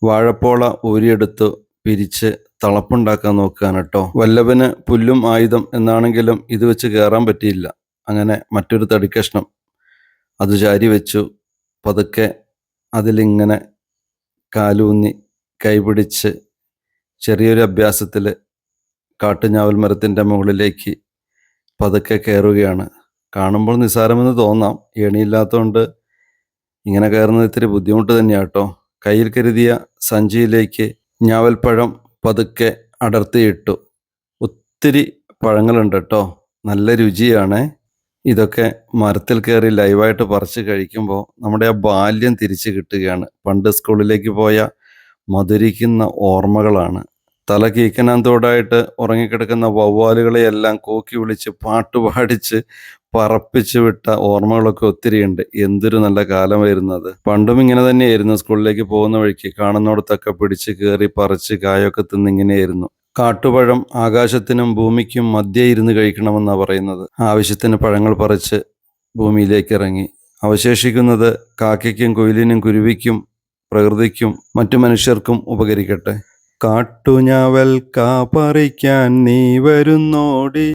വാഴപ്പോള ഊരിയെടുത്ത് പിരിച്ച് തളപ്പുണ്ടാക്കാൻ നോക്കുകയാണ് കേട്ടോ. വല്ലഭന് പുല്ലും ആയുധം എന്നാണെങ്കിലും ഇത് വെച്ച് കയറാൻ പറ്റിയില്ല. അങ്ങനെ മറ്റൊരു തടിക്കഷ്ണം അത് ചാരി വെച്ചു. പതുക്കെ അതിലിങ്ങനെ കാലൂന്നി കൈപിടിച്ച് ചെറിയൊരു അഭ്യാസത്തിൽ കാട്ടുഞാവൽ മരത്തിൻ്റെ മുകളിലേക്ക് പതുക്കെ കയറുകയാണ്. കാണുമ്പോൾ നിസ്സാരമെന്ന് തോന്നാം. ഏണിയില്ലാത്തതുകൊണ്ട് ഇങ്ങനെ കയറുന്നത് ഇത്തിരി ബുദ്ധിമുട്ട് തന്നെയാണ് കേട്ടോ. കയ്യിൽ കരുതിയ സഞ്ചിയിലേക്ക് ഞാവൽപ്പഴം പതുക്കെ അടർത്തിയിട്ടു. ഒത്തിരി പഴങ്ങളുണ്ട് കേട്ടോ. നല്ല രുചിയാണ്. ഇതൊക്കെ മരത്തിൽ കയറി ലൈവായിട്ട് പറിച്ച് കഴിക്കുമ്പോൾ നമ്മുടെ ആ ബാല്യം തിരിച്ചു കിട്ടുകയാണ്. പണ്ട് സ്കൂളിലേക്ക് പോയ മധുരിക്കുന്ന ഓർമ്മകളാണ്. തല കീക്കനാന്തോടായിട്ട് ഉറങ്ങിക്കിടക്കുന്ന വവ്വാലുകളെയെല്ലാം കൂക്കി വിളിച്ച് പാട്ടുപാടിച്ച് പറപ്പിച്ചു വിട്ട ഓർമ്മകളൊക്കെ ഒത്തിരിയുണ്ട്. എന്തൊരു നല്ല കാലമായിരുന്നു അത്. പണ്ടും ഇങ്ങനെ തന്നെയായിരുന്നു. സ്കൂളിലേക്ക് പോകുന്ന വഴിക്ക് കാണുന്നിടത്തൊക്കെ പിടിച്ച് കയറി പറിച്ച് കായൊക്കെ തിന്നിങ്ങനെയായിരുന്നു. കാട്ടുപഴം ആകാശത്തിനും ഭൂമിക്കും മധ്യേ ഇരുന്ന് കഴിക്കണമെന്നാണ് പറയുന്നത്. ആവശ്യത്തിന് പഴങ്ങൾ പറിച്ച് ഭൂമിയിലേക്ക് ഇറങ്ങി. അവശേഷിക്കുന്നത് കാക്കയ്ക്കും കുയിലിനും കുരുവിക്കും പ്രകൃതിക്കും മറ്റു മനുഷ്യർക്കും ഉപകരിക്കട്ടെ. കാട്ടുഞാവൽ കാ പറിക്കാൻ നീ വരുന്നോടി.